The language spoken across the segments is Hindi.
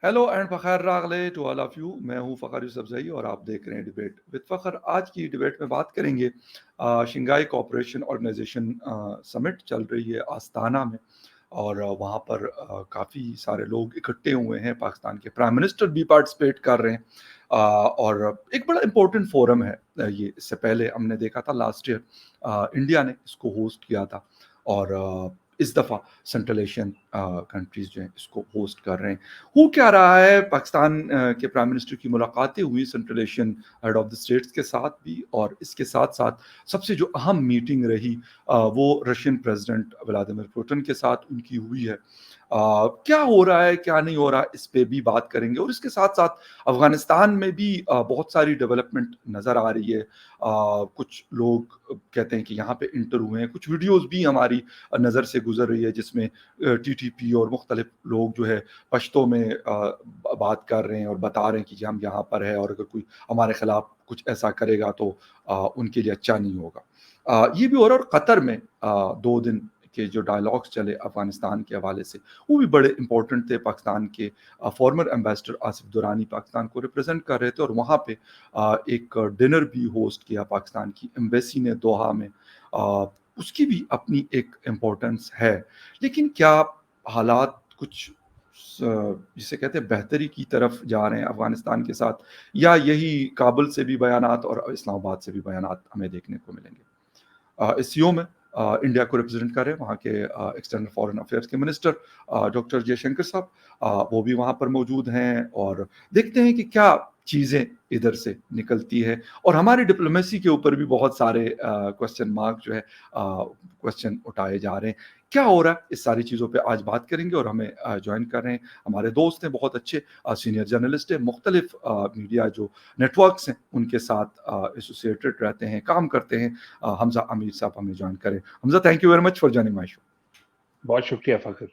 हेलो एंड फ़खर रागले टू ऑल ऑफ यू। मैं हूँ फ़खर यूसुफज़ई और आप देख रहे हैं डिबेट विद फ़खर। आज की डिबेट में बात करेंगे शंघाई कोऑपरेशन ऑर्गेनाइजेशन समिट चल रही है आस्ताना में। और वहाँ पर काफ़ी सारे लोग इकट्ठे हुए हैं। पाकिस्तान के प्राइम मिनिस्टर भी पार्टिसिपेट कर रहे हैं। और एक बड़ा इम्पोर्टेंट फोरम है ये। इससे पहले हमने देखा था लास्ट ईयर इंडिया ने इसको होस्ट किया था। और इस दफ़ा सेंट्रल एशियन कंट्रीज़ जो हैं इसको होस्ट कर रहे हैं। हो क्या रहा है, पाकिस्तान के प्राइम मिनिस्टर की मुलाकातें हुई central Asian head of the states के साथ भी, और इसके साथ-साथ सबसे जो अहम मीटिंग रही वो रशियन प्रेसिडेंट व्लादिमीर पुतिन के साथ उनकी हुई है। क्या हो रहा है, क्या नहीं हो रहा है, इस पे भी बात करेंगे। और इसके साथ-साथ अफ़गानिस्तान में भी बहुत सारी डेवलपमेंट नज़र आ रही है। कुछ लोग कहते हैं कि यहाँ पे इंटर हुए हैं, कुछ वीडियोज़ भी हमारी नज़र से गुज़र रही है जिसमें टीटीपी और मुख्तलिफ लोग जो है पश्तो में बात कर रहे हैं और बता रहे हैं कि जी हम यहाँ पर है, और अगर कोई हमारे खिलाफ कुछ ऐसा करेगा तो उनके लिए अच्छा नहीं होगा। ये भी हो रहा है। और कतर में 2 दिन के जो डायलॉग्स चले अफगानिस्तान के हवाले से, वो भी बड़े इंपॉर्टेंट थे। पाकिस्तान के फॉर्मर एम्बेसडर आसिफ दुरानी पाकिस्तान को रिप्रेजेंट कर रहे थे, और वहाँ पे एक डिनर भी होस्ट किया पाकिस्तान की एम्बेसी ने दोहा में। उसकी भी अपनी एक इम्पोर्टेंस है। लेकिन क्या हालात कुछ जिसे कहते हैं बेहतरी की तरफ जा रहे हैं अफ़गानिस्तान के साथ, या यही काबुल से भी बयानात और इस्लामाबाद से भी बयानात हमें देखने को मिलेंगे? इस सीओ में इंडिया को रिप्रेजेंट कर रहे हैं वहाँ के एक्सटर्नल फॉरेन अफेयर्स के मिनिस्टर डॉक्टर जयशंकर साहब। वो भी वहाँ पर मौजूद हैं, और देखते हैं कि क्या चीज़ें इधर से निकलती है। और हमारी डिप्लोमेसी के ऊपर भी बहुत सारे क्वेश्चन मार्क जो है क्वेश्चन उठाए जा रहे हैं। क्या हो रहा है, इस सारी चीज़ों पे आज बात करेंगे। और हमें जॉइन कर रहे हैं हमारे दोस्त हैं, बहुत अच्छे सीनियर जर्नलिस्ट हैं, मुख्तलिफ मीडिया जो नेटवर्क्स हैं उनके साथ एसोसिएटेड रहते हैं, काम करते हैं। हमज़ा अमीर साहब हमें जॉइन करें। Hamza, thank you very much for joining my show. बहुत शुक्रिया फ़खर।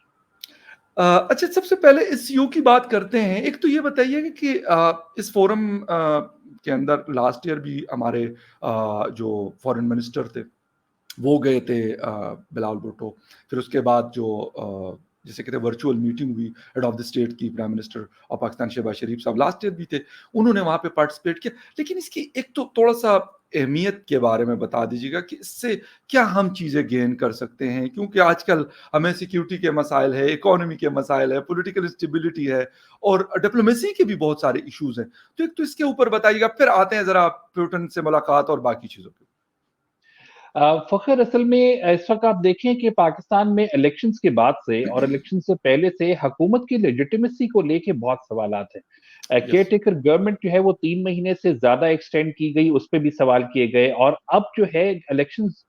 अच्छा, सबसे पहले इस सीओ की बात करते हैं। एक तो ये बताइए कि इस फोरम के अंदर लास्ट ईयर भी हमारे जो फॉरेन मिनिस्टर थे वो गए थे, बिलावल भुट्टो। फिर उसके बाद जो जिसे कहते हैं वर्चुअल मीटिंग हुई हेड ऑफ द स्टेट की, prime minister of Pakistan Shahbaz Sharif साहब लास्ट ईयर भी थे, उन्होंने वहाँ पे पार्टिसिपेट किया। लेकिन इसकी एक तो थोड़ा-सा अहमियत के बारे में बता दीजिएगा कि इससे क्या हम चीज़ें गेन कर सकते हैं? क्योंकि आजकल हमें सिक्योरिटी के मसाइल है, इकोनॉमी के मसाइल है, पॉलिटिकल इंस्टेबिलिटी है, और डिप्लोमेसी के भी बहुत सारे इश्यूज़ हैं। तो एक तो इसके ऊपर बताइएगा, फिर आते हैं ज़रा पुतिन से मुलाकात और बाकी चीज़ों पे। फ़खर, असल में इस वक़्त आप देखें कि पाकिस्तान में इलेक्शंस के बाद से और इलेक्शन से पहले से हुकूमत की लेजिटिमेसी को लेके बहुत सवालात हैं। यस। केयरटेकर गवर्नमेंट जो है वो 3 महीने से ज़्यादा एक्सटेंड की गई, उस पे भी सवाल किए गए, और अब जो है इलेक्शंस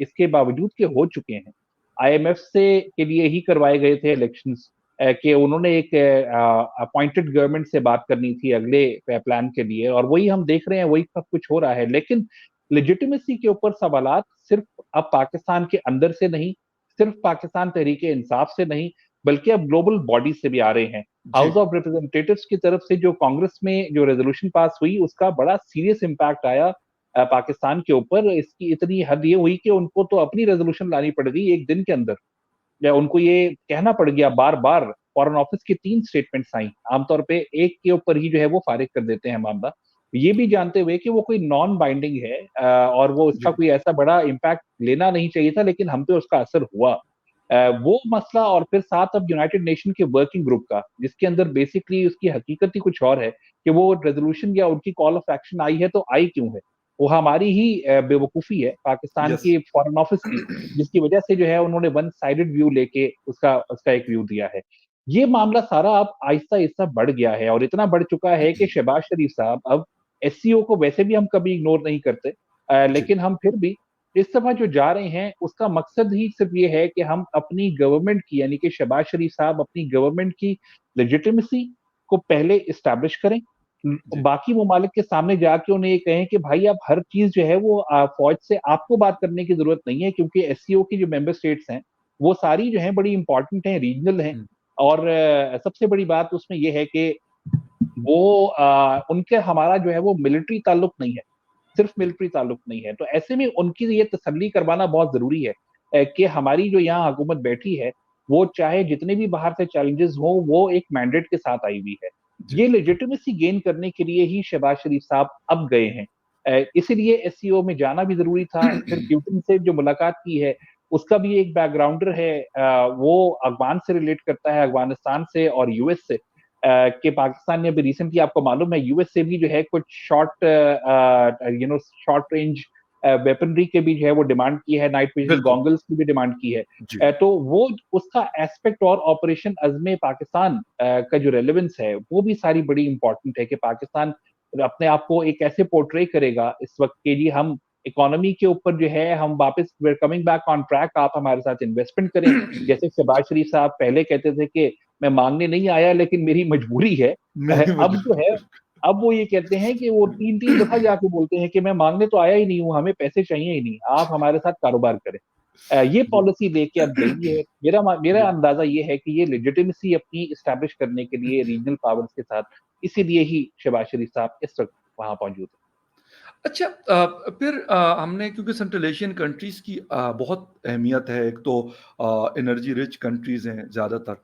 इसके बावजूद के हो चुके हैं। आईएमएफ से के लिए ही करवाए गए थे इलेक्शंस, कि उन्होंने एक अपॉइंटेड गवर्नमेंट से बात करनी थी अगले प्लान के लिए, और वही हम देख रहे हैं, वही सब कुछ हो रहा है। लेकिन लेजिटिमेसी के ऊपर सवालात सिर्फ अब पाकिस्तान के अंदर से नहीं, सिर्फ पाकिस्तान तहरीक-ए-इंसाफ से नहीं, बल्कि अब ग्लोबल बॉडी से भी आ रहे हैं। जी। हाउस ऑफ रिप्रेजेंटेटिव्स की तरफ से जो कांग्रेस में जो रेज़ोल्यूशन पास हुई, उसका बड़ा सीरियस इम्पैक्ट आया पाकिस्तान के ऊपर। इसकी इतनी हद ये हुई कि उनको तो अपनी रेज़ोल्यूशन लानी पड़ गई 1 दिन के अंदर, या उनको ये कहना पड़ गया बार-बार। फॉरेन ऑफिस की 3 स्टेटमेंट्स आई। आमतौर पे एक के ऊपर ही जो है वो फ़ारिग कर देते हैं मामला। ये भी जानते हुए कि वो कोई नॉन बाइंडिंग है, और वो उसका जी। कोई ऐसा बड़ा इम्पैक्ट लेना नहीं चाहिए था, लेकिन हम पे उसका असर हुआ। वो मसला, और फिर साथ अब यूनाइटेड नेशन के वर्किंग ग्रुप का, जिसके अंदर बेसिकली उसकी हकीकत ही कुछ और है कि वो रेज़ोल्यूशन या उनकी कॉल ऑफ एक्शन आई है तो आई क्यों है? वो हमारी ही बेवकूफ़ी है, पाकिस्तान यस। की फॉरेन ऑफिस की, जिसकी वजह से जो है उन्होंने वन साइडेड व्यू लेके उसका उसका एक व्यू दिया है। ये मामला सारा अब आहिस्ता-आहिस्ता बढ़ गया है, और इतना बढ़ चुका है कि शहबाज शरीफ साहब अब एससीओ को वैसे भी हम कभी इग्नोर नहीं करते, जी। लेकिन हम फिर भी इस दफ़ा जो जा रहे हैं, उसका मकसद ही सिर्फ़ ये है कि हम अपनी गवर्नमेंट की, यानी कि शहबाज शरीफ साहब अपनी गवर्नमेंट की लेजिटिमेसी को पहले एस्टेब्लिश करें। जी। बाकी ममालिक के सामने जाके उन्हें ये कहें कि भाई अब हर चीज़ जो है वो फ़ौज से आपको बात करने की ज़रूरत नहीं है, क्योंकि एससीओ की जो मेंबर स्टेट्स हैं, वो सारी जो हैं बड़ी इम्पोर्टेंट हैं, रीजनल हैं, हुँ। और सबसे बड़ी बात उसमें ये है कि वो उनके हमारा जो है वो मिलिट्री ताल्लुक नहीं है, सिर्फ जी। मिलिट्री ताल्लुक नहीं है। तो ऐसे में उनकी ये तसल्ली करवाना बहुत ज़रूरी है कि हमारी जो यहाँ हुकूमत बैठी है, वो चाहे जितने भी बाहर से चैलेंजेस हों, वो एक मैंडेट के साथ आई हुई है। जी। ये लेजिटिमेसी गेन करने के लिए ही शहबाज शरीफ साहब अब गए हैं। इसीलिए एससीओ में जाना भी ज़रूरी था। फिर पुतिन से जो मुलाकात की है, उसका भी एक बैकग्राउंडर है। वो अफ़गान से रिलेट करता है, अफ़गानिस्तान से और यूएस से। कि पाकिस्तान ने अभी रिसेंटली आपको मालूम है यूएस से भी जो है कुछ शॉर्ट रेंज वेपनरी के भी जो है वो डिमांड की है, नाइट विजन बिल्कुल। गॉगल्स की भी डिमांड की है। जी। तो वो उसका एस्पेक्ट और ऑपरेशन अज़्म पाकिस्तान का जो रेलेवेंस है, वो भी सारी बड़ी इम्पोर्टेंट है कि पाकिस्तान अपने आप को एक ऐसे पोर्ट्रे करेगा इस वक़्त कि जी हम इकोनॉमी के ऊपर जो है हम वापस we are coming back on track, आप हमारे साथ इन्वेस्टमेंट करें। जैसे शहबाज शरीफ साहब पहले कहते थे कि मैं माँगने नहीं आया लेकिन मेरी मजबूरी है। मेरी अब जो है, मजबूरी। अब वो ये कहते हैं कि वो 3-3 दफ़ा जाके बोलते हैं कि मैं माँगने तो आया ही नहीं हूँ, हमें पैसे चाहिए ही नहीं, आप हमारे साथ कारोबार करें। ये जी। पॉलिसी लेके अब गई है। मेरा जी। अंदाज़ा ये है कि ये लेजिटिमेसी अपनी एस्टेब्लिश करने के लिए रीजनल पावर्स के साथ, इसीलिए ही शहबाज शरीफ साहब इस वक़्त वहाँ मौजूद हैं। अच्छा फिर हमने क्योंकि सेंट्रल एशियन कंट्रीज़ की बहुत अहमियत है, एक तो एनर्जी रिच कंट्रीज़ हैं ज़्यादातर,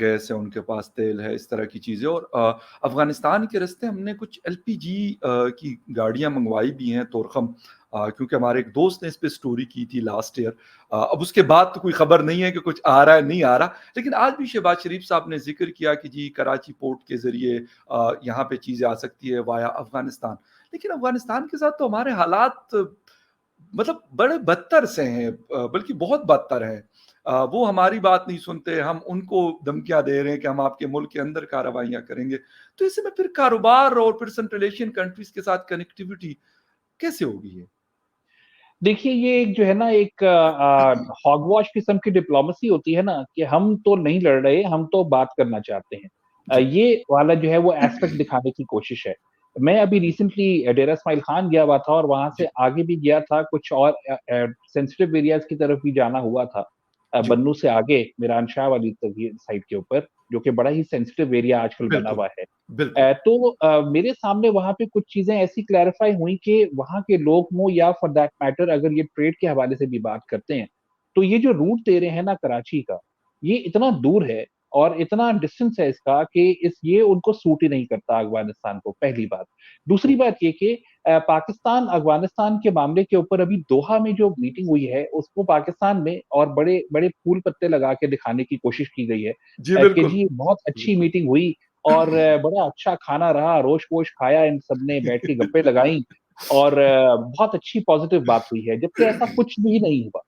गैस है उनके पास, तेल है, इस तरह की चीज़ें, और अफ़गानिस्तान के रास्ते हमने कुछ एलपीजी की गाड़ियाँ मँगवाई भी हैं, तोरख़म, क्योंकि हमारे एक दोस्त ने इस पे स्टोरी की थी लास्ट ईयर। अब उसके बाद तो कोई खबर नहीं है कि कुछ आ रहा है, नहीं आ रहा, लेकिन आज भी शहबाज शरीफ साहब ने ज़िक्र किया कि जी कराची पोर्ट के ज़रिए यहाँ पे चीज़ें आ सकती है वाया अफ़गानिस्तान। लेकिन अफ़गानिस्तान के साथ तो हमारे हालात मतलब बड़े बदतर से हैं, बल्कि बहुत बदतर हैं। वो हमारी बात नहीं सुनते, हम उनको धमकियाँ दे रहे हैं कि हम आपके मुल्क के अंदर कार्रवाइयाँ करेंगे। तो ऐसे में फिर कारोबार और फिर सेंट्रल एशियन कंट्रीज़ के साथ कनेक्टिविटी कैसे होगी ये? देखिए, ये एक जो है ना एक हॉगवॉश किस्म की डिप्लोमेसी होती है ना कि हम तो नहीं लड़ रहे, हम तो बात करना चाहते हैं। जी। ये वाला जो है वो एस्पेक्ट दिखाने की कोशिश है। मैं अभी रिसेंटली डेरा इस्माइल खान गया हुआ था और वहाँ से जी। आगे भी गया था, कुछ और सेंसिटिव एरियाज़ की तरफ भी जाना हुआ था। जी। बन्नू से आगे मीरान शाह वाली तक साइड के ऊपर, जो कि बड़ा ही सेंसिटिव एरिया आजकल बना बिल्कुल, हुआ है। बिल्कुल। तो मेरे सामने वहाँ पे कुछ चीज़ें ऐसी क्लैरिफ़ाई हुई कि वहाँ के लोग हों या फॉर दैट मैटर अगर ये ट्रेड के हवाले से भी बात करते हैं, तो ये जो रूट दे रहे हैं ना कराची का, ये इतना दूर है और इतना डिस्टेंस है इसका कि ये उनको सूट ही नहीं करता अफ़गानिस्तान को, पहली बात। दूसरी बात ये कि पाकिस्तान अफ़गानिस्तान के मामले के ऊपर अभी दोहा में जो मीटिंग हुई है, उसको पाकिस्तान में और बड़े-बड़े फूल-पत्ते लगा के दिखाने की कोशिश की गई है जी, कि बिल्कुल, जी बहुत अच्छी बिल्कुल। मीटिंग हुई और बड़ा अच्छा खाना रहा, रोश-पोश खाया, इन सबने बैठ के गप्पे लगाई और बहुत अच्छी पॉज़िटिव बात हुई है, जबकि ऐसा कुछ भी नहीं हुआ।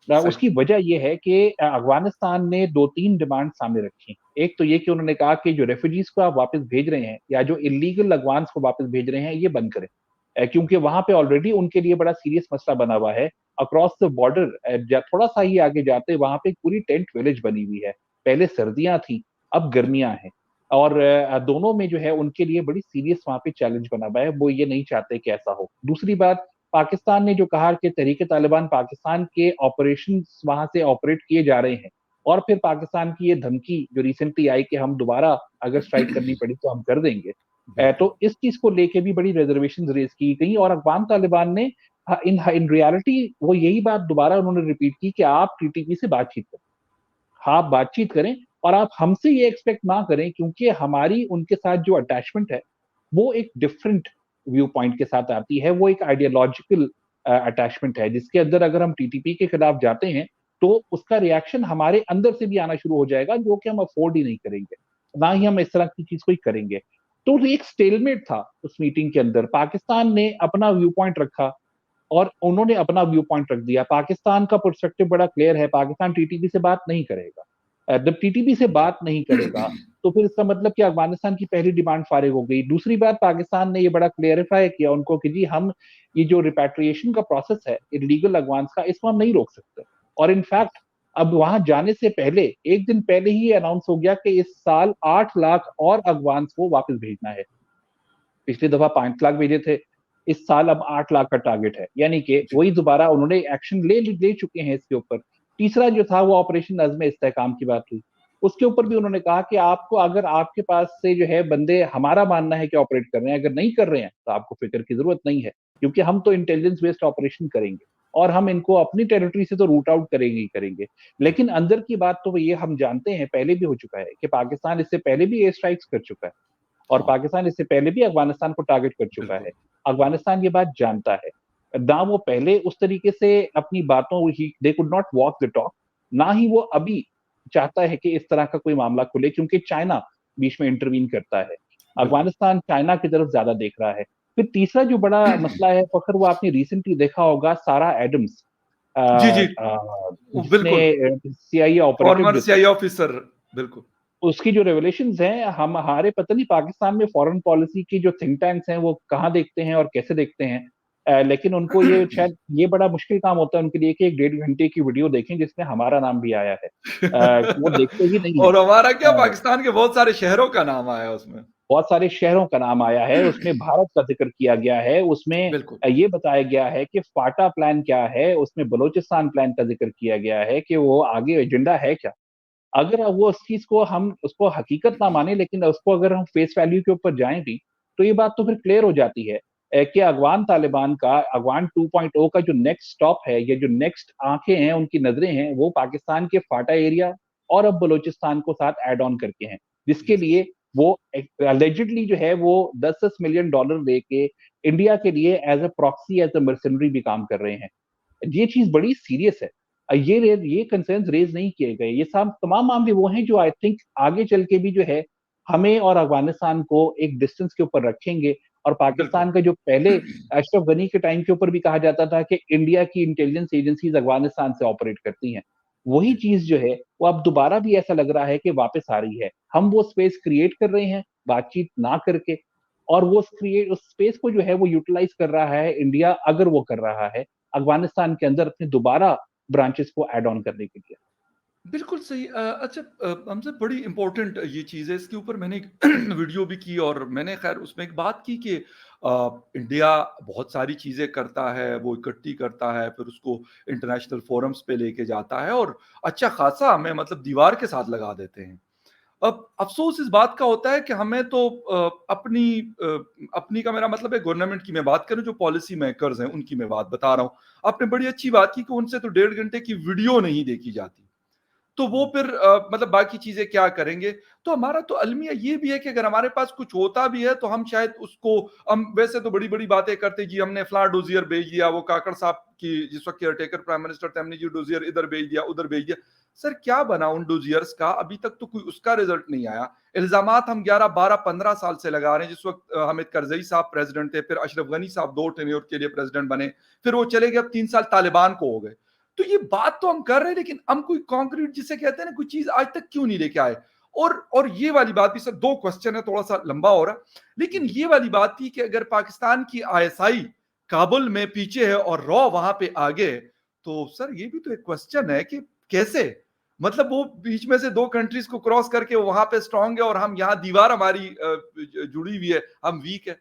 सही। उसकी वजह ये है कि अफ़गानिस्तान ने 2-3 डिमांड सामने रखी। एक तो ये कि उन्होंने कहा कि जो रेफ्यूजीज़ को आप वापस भेज रहे हैं या जो इल्लीगल अफ़गान्स को वापस भेज रहे हैं, ये बंद करें। क्योंकि वहाँ पे ऑलरेडी उनके लिए बड़ा सीरियस मसला बना हुआ है। अक्रॉस द बॉर्डर थोड़ा-सा ही आगे जाते वहाँ पे एक पूरी टेंट विलेज बनी हुई है। पहले सर्दियाँ थी, अब गर्मियाँ हैं और दोनों में जो है उनके लिए बड़ी सीरियस वहाँ पे चैलेंज बना हुआ है। वो ये नहीं चाहते कि ऐसा हो। दूसरी बात, पाकिस्तान ने जो कहा कि तहरीक-ए-तालिबान पाकिस्तान के ऑपरेशंस वहाँ से ऑपरेट किए जा रहे हैं और फिर पाकिस्तान की ये धमकी जो रिसेंटली आई कि हम दोबारा अगर स्ट्राइक करनी पड़ी तो हम कर देंगे। बिल्कुल। तो इस चीज़ को लेके भी बड़ी रिज़र्वेशंस रेज़ की गई और अफ़गान तालिबान ने इन रियलिटी वो यही बात दोबारा उन्होंने रिपीट की कि आप टीटीपी से बातचीत करें। हाँ, आप बातचीत करें और आप हमसे ये एक्सपेक्ट ना करें क्योंकि हमारी उनके साथ जो अटैचमेंट है, वो एक डिफरेंट व्यू पॉइंट के साथ आती है। वो एक आइडियोलॉजिकल अटैचमेंट है, जिसके अंदर अगर हम टीटीपी के खिलाफ जाते हैं, तो उसका रिएक्शन हमारे अंदर से भी आना शुरू हो जाएगा, जो कि हम अफ़ोर्ड ही नहीं करेंगे। ना ही हम इस तरह की चीज़ कोई करेंगे। तो एक स्टेलमेट था उस मीटिंग के अंदर। पाकिस्तान ने अपना व्यू पॉइंट रखा और उन्होंने अपना व्यू पॉइंट रख दिया। पाकिस्तान का पर्सपेक्टिव बड़ा क्लियर है, पाकिस्तान टीटीपी से बात नहीं करेगा। जब टीटीपी से जी। बात नहीं करेगा, तो फिर इसका मतलब कि अफ़गानिस्तान की पहली डिमांड फ़ारिग हो गई। दूसरी बात, पाकिस्तान ने ये बड़ा क्लेरिफ़ाई किया उनको कि जी हम ये जो रिपैट्रिएशन का प्रोसेस है, इल्लीगल अफ़गान्स का, इसको हम नहीं रोक सकते। और इन फैक्ट अब वहाँ जाने से पहले 1 दिन पहले ही ये अनाउंस हो गया कि इस साल 8 लाख और अफ़गान्स को वापस भेजना है। पिछली दफ़ा 5 लाख भेजे थे, इस साल अब 8 लाख का टारगेट है। यानी कि जी। वही दोबारा उन्होंने एक्शन ले चुके हैं इसके ऊपर। तीसरा जो था वो ऑपरेशन नज़्म इस्तेहकाम की बात हुई। उसके ऊपर भी उन्होंने कहा कि आपको अगर आपके पास से जो है बंदे हमारा मानना है कि ऑपरेट कर रहे हैं, अगर नहीं कर रहे हैं, तो आपको फ़िक्र की ज़रूरत नहीं है, क्योंकि हम तो इंटेलिजेंस बेस्ड ऑपरेशन करेंगे। और हम इनको अपनी टेरिटरी से तो रूट आउट करेंगे ही करेंगे। लेकिन अंदर की बात तो ये हम जानते हैं, पहले भी हो चुका है कि पाकिस्तान इससे पहले भी एयर स्ट्राइक्स कर चुका है और हाँ, पाकिस्तान इससे पहले भी अफगानिस्तान को टारगेट कर चुका है। बिल्कुल। अफगानिस्तान ये बात जानता है। ना वो पहले उस तरीके से अपनी बातों ही they could not walk the talk, ना ही वो अभी चाहता है कि इस तरह का कोई मामला खुले, क्योंकि चाइना बीच में इंटरवीन करता है। बिल्कुल। अफगानिस्तान चाइना की तरफ ज्यादा देख रहा है। फिर तीसरा जो बड़ा मसला है फखर, वो आपने रिसेंटली देखा होगा, सारा एडम्स जी, जी। जिसने बिल्कुल, सीआईए ऑपरेटिव फॉर्मर जो थी, सीआईए ऑफिसर, बिल्कुल। उसकी जो रेवलेशंस हैं, हम हमारे पता नहीं पाकिस्तान में फॉरेन पॉलिसी की जो थिंक टैंक्स हैं वो कहाँ देखते हैं और कैसे देखते हैं। लेकिन उनको ये शायद ये बड़ा मुश्किल काम होता है उनके लिए कि एक 1.5 घंटे की वीडियो देखें जिसमें हमारा नाम भी आया है। वो देखते ही नहीं है। और हमारा क्या, अ, पाकिस्तान के बहुत सारे शहरों का नाम आया उसमें। बहुत सारे शहरों का नाम आया है, उसमें भारत का जिक्र किया गया है, उसमें बिल्कुल। ये बताया गया है कि फाटा प्लान क्या है, उसमें बलोचिस्तान प्लान का जिक्र किया गया है कि वो आगे एजेंडा है क्या। अगर वो उस चीज को हम उसको हकीकत ना माने, लेकिन उसको अगर हम फेस वैल्यू के ऊपर जाएं भी, तो ये बात तो फिर क्लियर हो जाती है कि अफगान तालिबान का अफगान 2.0 का जो नेक्स्ट स्टॉप है, ये जो नेक्स्ट आंखें हैं, उनकी नजरें हैं, वो पाकिस्तान के फाटा एरिया और अब बलोचिस्तान को साथ ऐड ऑन करके हैं, जिसके यस। लिए वो अलेजिडली जो है वो 10-10 मिलियन डॉलर लेके इंडिया के लिए as a proxy, as a mercenary भी काम कर रहे हैं। ये चीज बड़ी सीरियस है। ये कंसर्न्स रेज नहीं किए गए। ये सब तमाम मामले वो हैं जो आई थिंक आगे चल के भी जो है हमें और अफगानिस्तान को एक डिस्टेंस के ऊपर रखेंगे। और बिल्कुल। पाकिस्तान का जो पहले अशरफ गनी के टाइम के ऊपर भी कहा जाता था कि इंडिया की इंटेलिजेंस एजेंसीज अफगानिस्तान से ऑपरेट करती हैं, वही जी। चीज जो है वो अब दोबारा भी ऐसा लग रहा है कि वापस आ रही है। हम वो स्पेस क्रिएट कर रहे हैं बातचीत ना करके, और वो क्रिएट उस स्पेस को जो है वो यूटिलाइज कर रहा है इंडिया, अगर वो कर रहा है अफगानिस्तान के अंदर अपने दोबारा ब्रांचेस को ऐड ऑन करने के लिए। बिल्कुल सही। अच्छा, हमसे बड़ी इम्पोर्टेंट ये चीज़ है, इसके ऊपर मैंने एक वीडियो भी की और मैंने ख़ैर उसमें एक बात की कि इंडिया बहुत सारी चीज़ें करता है, वो इकट्ठी करता है, फिर उसको इंटरनेशनल फ़ोरम्स पे लेके जाता है और अच्छा ख़ासा हमें मतलब दीवार के साथ लगा देते हैं। अब अफ़सोस इस बात का होता है कि हमें तो अपनी का मेरा मतलब है गवर्नमेंट की मैं बात करूँ, जो पॉलिसी मेकर्स हैं, उनकी मैं बात बता रहा हूँ। आपने बड़ी अच्छी बात की कि उनसे तो 1.5 घंटे की वीडियो नहीं देखी जाती। तो वो फिर मतलब बाकी चीज़ें क्या करेंगे? तो हमारा तो अलमिया ये भी है कि अगर हमारे पास कुछ होता भी है तो हम शायद उसको, हम वैसे तो बड़ी-बड़ी बातें करते जी हमने फलाँ डोज़ियर भेज दिया, वो काकड़ साहब की जिस वक़्त केयरटेकर प्राइम मिनिस्टर थे, हमने जी डोज़ियर इधर भेज दिया, उधर भेज दिया। सर क्या बना उन डोज़ियर्स का? अभी तक तो कोई उसका रिज़ल्ट नहीं आया। इल्ज़ामात हम 11, 12, 15 साल से लगा रहे हैं। जिस वक़्त हामिद करज़ई साहब प्रेज़िडेंट थे, फिर अशरफ गनी साहब 2 टेन्योर के लिए प्रेज़िडेंट बने, फिर वो चले गए, अब 3 साल तालिबान को हो गए। तो ये बात तो हम कर रहे हैं लेकिन हम कोई कॉन्क्रीट जिसे कहते हैं ना कोई चीज आज तक क्यों नहीं लेके आए। और ये वाली बात भी सर, दो क्वेश्चन है, थोड़ा सा लंबा हो रहा, लेकिन ये वाली बात थी कि अगर पाकिस्तान की आईएसआई काबुल में पीछे है और रॉ वहां पे आगे, तो सर ये भी तो एक क्वेश्चन है कि कैसे, मतलब वो बीच में से दो कंट्रीज को क्रॉस करके वहां पे स्ट्रांग है और हम यहाँ दीवार हमारी जुड़ी हुई है, हम वीक है,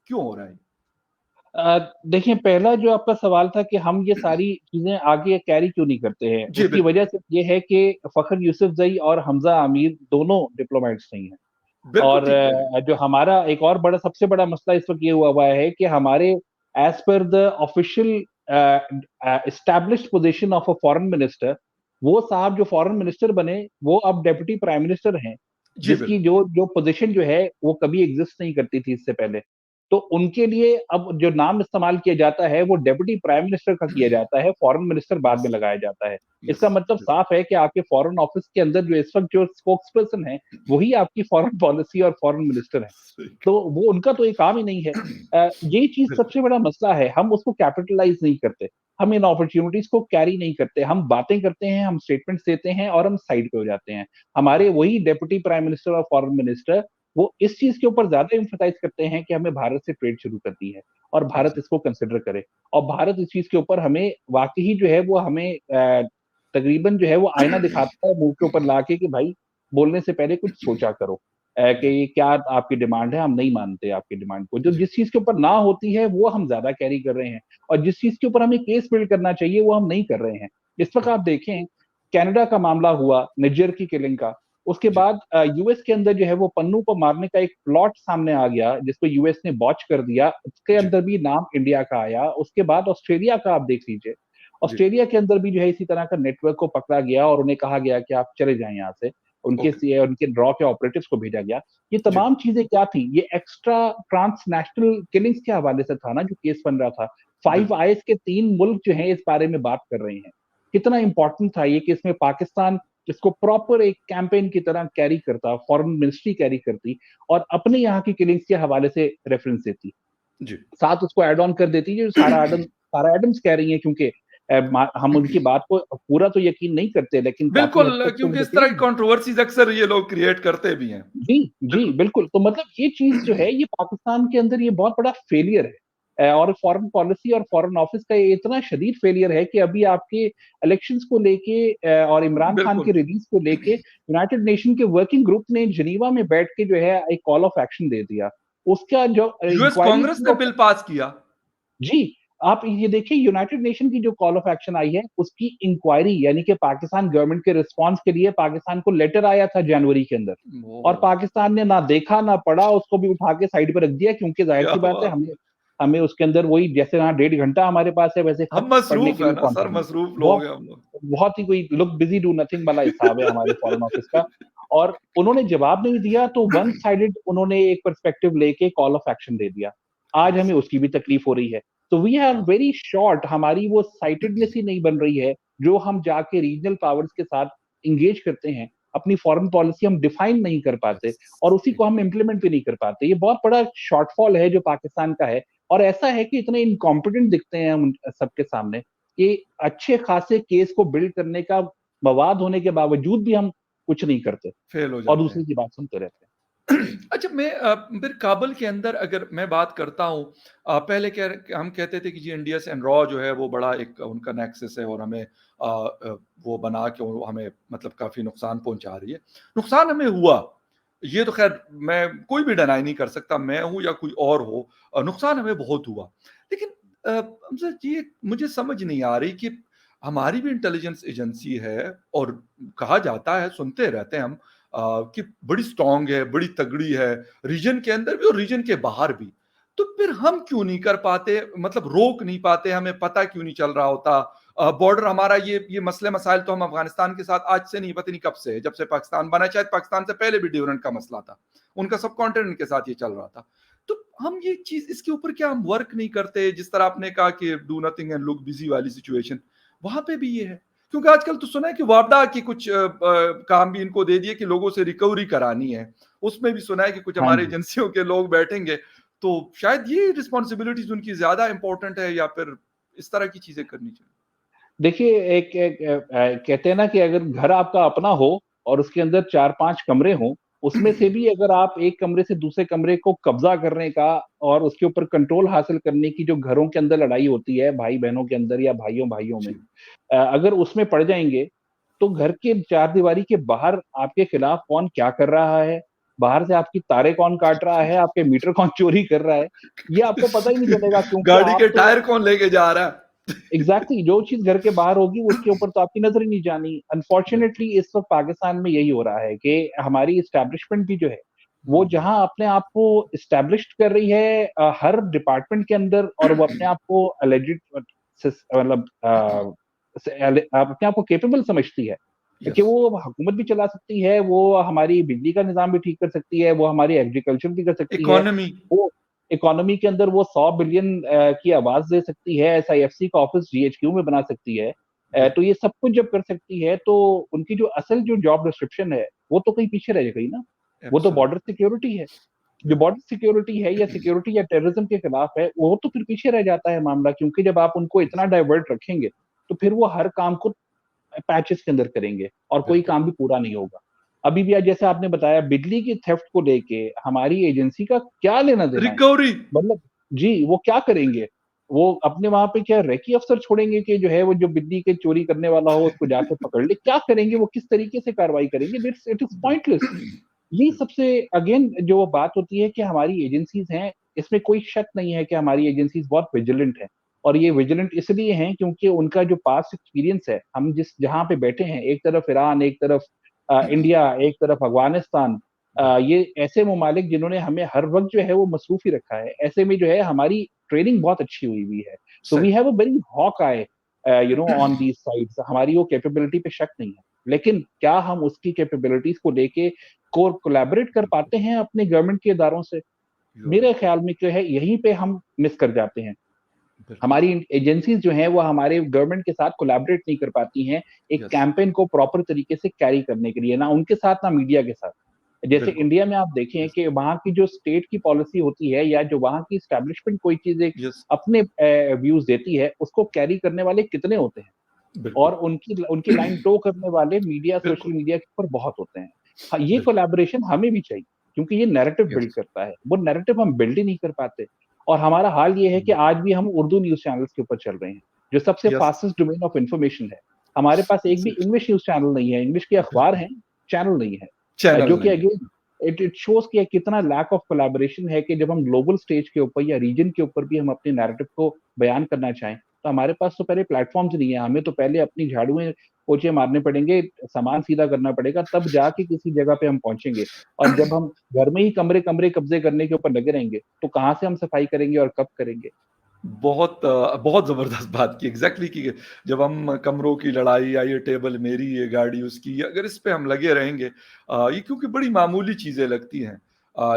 क्यों हो रहा है? देखिए, पहला जो आपका सवाल था कि हम ये सारी चीजें आगे कैरी क्यों नहीं करते हैं, जी उसकी बिल्कुल। वजह सिर्फ ये है कि फखर यूसुफजई और हमजा आमिर दोनों डिप्लोमेट्स नहीं हैं। बिल्कुल और ठीक कह रहे हैं। जो हमारा एक और बड़ा सबसे बड़ा मसला इस वक्त ये हुआ है कि हमारे as per the official established position of a foreign minister, वो साहब जो फॉरेन मिनिस्टर बने वो अब डेप्यूटी प्राइम मिनिस्टर हैं, जी जिसकी बिल्कुल। जो जो पोजीशन जो है वो कभी एग्जिस्ट नहीं करती थी इससे पहले। तो उनके लिए अब जो नाम इस्तेमाल किया जाता है वो डेप्यूटी प्राइम मिनिस्टर का किया जाता है, फॉरेन मिनिस्टर बाद यस। में लगाया जाता है। यस। इसका मतलब साफ है कि आपके फॉरेन ऑफिस के अंदर जो इस वक्त जो स्पोक्स पर्सन है, वही आपकी फॉरेन पॉलिसी और फॉरेन मिनिस्टर है। तो वो उनका तो ये काम ही नहीं है। यही चीज बिल्कुल। सबसे बड़ा मसला है, हम उसको कैपिटलाइज नहीं करते, हम इन अपॉर्चुनिटीज को कैरी नहीं करते, हम बातें करते हैं, हम स्टेटमेंट्स देते हैं और हम साइड पे हो जाते हैं। हमारे वही डेप्यूटी प्राइम मिनिस्टर और फॉरेन मिनिस्टर वो इस चीज के ऊपर ज्यादा इंफोसाइज करते हैं कि हमें भारत से ट्रेड शुरू करनी है और भारत जी। इसको कंसिडर करे। और भारत इस चीज के ऊपर हमें वाकई जो है वो हमें तकरीबन जो है वो आईना दिखाता है मुंह के ऊपर लाके कि भाई बोलने से पहले कुछ सोचा करो, कि जी। ये क्या आपकी डिमांड है, हम नहीं मानते आपकी डिमांड को। जो जी। जिस चीज के ऊपर ना होती है वो हम ज्यादा कैरी कर रहे हैं, और जिस चीज के ऊपर हमें केस बिल्ड करना चाहिए वो हम नहीं कर रहे हैं। इस वक्त आप बिल्कुल। देखें, कनाडा का मामला हुआ निज्जर की किलिंग का, उसके जी। बाद यूएस के अंदर जो है वो पन्नू को मारने का एक प्लॉट सामने आ गया जिसको यूएस ने बॉच कर दिया, उसके जी। अंदर भी नाम इंडिया का आया। उसके बाद ऑस्ट्रेलिया का आप देख लीजिए, जी, ऑस्ट्रेलिया के अंदर भी जो है इसी तरह का नेटवर्क को पकड़ा गया और उन्हें कहा गया कि आप चले जाएँ यहाँ से। ओके, उनके ड्रॉ के ऑपरेटिव्स को भेजा गया। ये जी, तमाम चीज़ें क्या थी? ये एक्स्ट्रा ट्रांसनेशनल किलिंग्स के हवाले से था ना जो केस बन रहा था। फाइव बिल्कुल, आइज़ के 3 मुल्क जो हैं इस बारे में बात कर रहे हैं। कितना इम्पोर्टेंट था ये कि इसमें पाकिस्तान इसको प्रॉपर एक कैंपेन की तरह कैरी करता, फॉरेन मिनिस्ट्री कैरी करती और अपने यहाँ की किलिंग्स के हवाले से रेफरेंस देती। जी। साथ उसको ऐड ऑन कर देती है जो सारा एडम्स कह रही हैं क्योंकि हम उनकी बात को पूरा तो यकीन नहीं करते लेकिन काफ़ी हद बिल्कुल, तक तो वो क्योंकि इस कहती तरह है की कंट्रोवर्सीज़ अक्सर ये लोग क्रिएट करते भी हैं। जी, जी, बिल्कुल। बिल्कुल। तो मतलब ये चीज़ जो है ये पाकिस्तान के अंदर ये बहुत बड़ा फेलियर है। और फॉरेन पॉलिसी और फॉरेन ऑफिस का ये इतना शदीद फेलियर है कि अभी आपके इलेक्शंस को लेके और इमरान खान बिल्कुल। के रिलीज़ को लेके यूनाइटेड नेशन के वर्किंग ग्रुप ने जिनीवा में बैठ के जो है एक कॉल ऑफ एक्शन दे दिया। उसका जो यूएस इंक्वायरी कांग्रेस थी ने वो बिल पास किया। जी, आप ये देखिए यूनाइटेड नेशन की जो कॉल ऑफ एक्शन आई है, उसकी इंक्वायरी यानी कि पाकिस्तान गवर्नमेंट के रिस्पॉन्स के लिए पाकिस्तान को लेटर आया था जनवरी के अंदर और ओह! पाकिस्तान ने ना देखा, ना पढ़ा, उसको भी उठा के साइड पे रख दिया क्योंकि क्या ज़ाहिर-सी बात है बात हमें हमें उसके अंदर वही जैसे यहाँ 1.5 घंटा हमारे पास है, वैसे खत हम पढ़ने मसरूफ के है लिए ना कौन सर, सा नहीं। मसरूफ लोग बहुत हैं हम लोग। बहुत ही कोई लुक बिज़ी डू नथिंग वाला हिसाब है हमारे फॉरेन ऑफिस का और उन्होंने जवाब नहीं दिया तो वन साइडेड उन्होंने एक पर्सपेक्टिव लेके कॉल ऑफ एक्शन दे दिया। आज यस, हमें उसकी भी तकलीफ हो रही है। तो वी आर हाँ। वेरी शॉर्ट हमारी वो साइटेडनेस ही नहीं बन रही है, जो हम जाके रीजनल पावर्स के साथ एंगेज करते हैं, अपनी फॉरेन पॉलिसी हम डिफाइन नहीं कर पाते यस, और उसी को एक हम इम्प्लीमेंट भी नहीं कर पाते। ये बहुत बड़ा शॉर्टफॉल है जो पाकिस्तान का है और ऐसा है कि इतने इनकॉम्पिटेंट दिखते हैं हम सबके सामने कि अच्छे खासे केस को बिल्ड करने का मवाद होने के बावजूद भी हम कुछ नहीं करते फेल हो और जाते हैं। दूसरे की बात सुनते रहते हैं। अच्छा मैं फिर काबुल के अंदर अगर मैं बात करता हूँ पहले हम कहते थे कि जी इंडियस एंड रॉ जो है वो बड़ा एक उनका नेक्सस है और हमें वो बना के वो हमें मतलब काफ़ी नुकसान पहुँचा रही है। नुकसान हमें हुआ, ये तो ख़ैर मैं कोई भी डिनाई नहीं कर सकता, मैं हूँ या कोई और हो नुकसान हमें बहुत हुआ। लेकिन सर ये मुझे समझ नहीं आ रही कि हमारी भी इंटेलिजेंस एजेंसी है और कहा जाता है, सुनते रहते हैं हम कि बड़ी स्ट्रॉन्ग है, बड़ी तगड़ी है, रीजन के अंदर भी और रीजन के बाहर भी। तो फिर हम क्यों नहीं कर पाते मतलब रोक नहीं पाते, हमें पता क्यों नहीं चल रहा होता? बॉर्डर हमारा ये मसले-मसाइल तो हम अफ़गानिस्तान के साथ आज से नहीं, पता नहीं कब से है, जब से पाकिस्तान बना है, शायद पाकिस्तान से पहले भी ड्यूरेंट का मसला था। उनका सबकॉन्टिनेंट के साथ ये चल रहा था। तो हम ये चीज़ इसके ऊपर क्या हम वर्क नहीं करते? जिस तरह आपने कहा कि do nothing and look busy वाली सिचुएशन, वहाँ पे भी ये है। क्योंकि आजकल तो सुना है कि वापडा की कुछ काम भी इनको दे दिए कि लोगों से रिकवरी करानी है। उसमें भी सुना है कि कुछ हाँ हमारे जी। एजेंसियों के लोग बैठेंगे, तो शायद ये रिस्पॉन्सिबिलिटीज़ उनकी ज़्यादा इम्पोर्टेंट है या फिर इस तरह की चीज़ें करनी चाहिए। देखिए एक एक कहते हैं ना कि अगर घर आपका अपना हो और उसके अंदर 4-5 कमरे हों, उसमें से भी अगर आप एक कमरे से दूसरे कमरे को कब्ज़ा करने का और उसके ऊपर कंट्रोल हासिल करने की जो घरों के अंदर लड़ाई होती है, भाई-बहनों के अंदर या भाइयों-भाइयों में जी, अगर उसमें पड़ जाएँगे, तो घर के चारदीवारी के बाहर आपके खिलाफ कौन क्या कर रहा है, बाहर से आपकी तारें कौन काट रहा है, आपके मीटर कौन चोरी कर रहा है, ये आपको पता ही नहीं चलेगा क्योंकि गाड़ी आप के तो टायर कौन लेके जा रहा है? एग्ज़ैक्टली जो चीज़ घर के बाहर होगी उसके ऊपर तो आपकी नज़र ही नहीं जानी। बिल्कुल। अनफॉर्च्यूनेटली इस वक़्त पाकिस्तान में यही हो रहा है कि हमारी एस्टेब्लिशमेंट भी जो है, वो हुँ, जहाँ अपने आप को एस्टेब्लिश्ड कर रही है हर डिपार्टमेंट के अंदर और वो अपने आप को एलिजिड मतलब अपने आप को कैपेबल समझती है कि यस, वो हुकूमत भी चला सकती है, वो हमारी बिजली का निज़ाम भी ठीक कर सकती है, वो हमारी एग्रीकल्चर भी कर सकती है। इकोनॉमी वो इकोनॉमी के अंदर वो 100 बिलियन की आवाज़ दे सकती है, एसआईएफसी का ऑफ़िस जीएचक्यू में बना सकती है। तो बिल्कुल, ये सब कुछ जब कर सकती है, तो उनकी जो असल जो जॉब डिस्क्रिप्शन है, वो तो कहीं पीछे रह गई ना। वो तो एब्सोल्यूट बॉर्डर सिक्योरिटी है। जो बिल्कुल, बॉर्डर सिक्योरिटी है या सिक्योरिटी या टेररिज़्म के खिलाफ है, वो तो फिर पीछे रह जाता है मामला क्योंकि जब आप उनको यस, इतना डाइवर्ट रखेंगे, तो फिर वो हर काम को पैचेज़ के अंदर करेंगे और कोई बिल्कुल। काम भी पूरा नहीं होगा। अभी भी आज जैसे आपने बताया बिजली की थेफ्ट को लेके हमारी एजेंसी का क्या लेना-देना है? रिकवरी मतलब जी, वो क्या करेंगे? वो अपने वहाँ पे क्या रेकी अफ़सर छोड़ेंगे कि जो है वो जो बिजली के चोरी करने वाला हो उसको जाके पकड़ ले? क्या करेंगे? वो किस तरीके से कार्रवाई करेंगे? It is pointless. बिल्कुल, यही बिल्कुल, सबसे अगेन जो बात होती है कि हमारी एजेंसीज़ हैं, इसमें कोई शक नहीं है कि हमारी एजेंसीज़ बहुत विजिलेंट हैं और ये विजिलेंट इसलिए हैं क्योंकि उनका जो पास्ट एक्सपीरियंस है, हम जिस जहाँ पे बैठे हैं, एक तरफ ईरान, एक तरफ इंडिया, एक तरफ अफ़गानिस्तान बिल्कुल, ये ऐसे ममालिक जिन्होंने हमें हर वक़्त जो है वो मसरूफ़ ही रखा है। ऐसे में जो है हमारी ट्रेनिंग बहुत अच्छी हुई हुई है। सो वी सही, have a very hawk eye on these sites, हमारी वो कैपेबिलिटी पे शक नहीं है, लेकिन क्या हम उसकी कैपेबिलिटीज को लेके कोलैबोरेट कर पाते हैं अपने गवर्नमेंट के इदारों से? यू आर मेरे राइट। ख्याल में जो है यहीं पे हम मिस कर जाते हैं। बिल्कुल हमारी सही। एजेंसीज जो हैं वो हमारे गवर्नमेंट के साथ कोलैबोरेट नहीं कर पाती हैं एक यस। कैंपेन को प्रॉपर तरीके से कैरी करने के लिए, ना उनके साथ ना मीडिया के साथ। जैसे बिल्कुल। इंडिया में आप देखें यस। कि वहाँ की जो स्टेट की पॉलिसी होती है या जो वहाँ की एस्टैब्लिशमेंट कोई चीज़ एक यस। अपने व्यूज़ देती है, उसको कैरी करने वाले कितने होते हैं? बिल्कुल। और उनकी उनकी लाइन टो करने वाले मीडिया, सोशल बिल्कुल। मीडिया के ऊपर बहुत होते हैं। हाँ, ये बिल्कुल। कोलैबोरेशन हमें भी चाहिए, क्योंकि ये नैरेटिव बिल्ड यस। करता है। वो नैरेटिव हम बिल्ड ही नहीं कर पाते और हमारा हाल ये है कि हुँ। आज भी हम उर्दू न्यूज़ चैनल्स के ऊपर चल रहे हैं, जो सबसे yes. Fastest domain of information है। हमारे पास एक भी एग्ज़ैक्टली। इंग्लिश न्यूज़ चैनल नहीं है, इंग्लिश के अखबार बिल्कुल। हैं, चैनल नहीं है। चैनल जो कि नहीं है। अगेन इट इट शोज़ कि कितना लैक ऑफ कोलैबोरेशन है कि जब हम ग्लोबल स्टेज के ऊपर या रीजन के ऊपर भी हम अपने नैरेटिव को बयान करना चाहें, तो हमारे पास तो पहले प्लेटफ़ॉर्म्स नहीं है। हमें तो पहले अपनी झाड़ुएँ पोछे मारने पड़ेंगे, सामान सीधा करना पड़ेगा, तब जाके किसी जगह पे हम पहुँचेंगे। और जब हम घर में ही कमरे-कमरे कब्ज़े करने के ऊपर लगे रहेंगे, तो कहाँ से हम सफाई करेंगे और कब करेंगे? बहुत ज़बरदस्त बात की एग्ज़ैक्टली कि जब हम कमरों की लड़ाई या ये टेबल मेरी, ये गाड़ी उसकी, अगर इस पे हम लगे रहेंगे ये क्योंकि बड़ी मामूली चीज़ें लगती हैं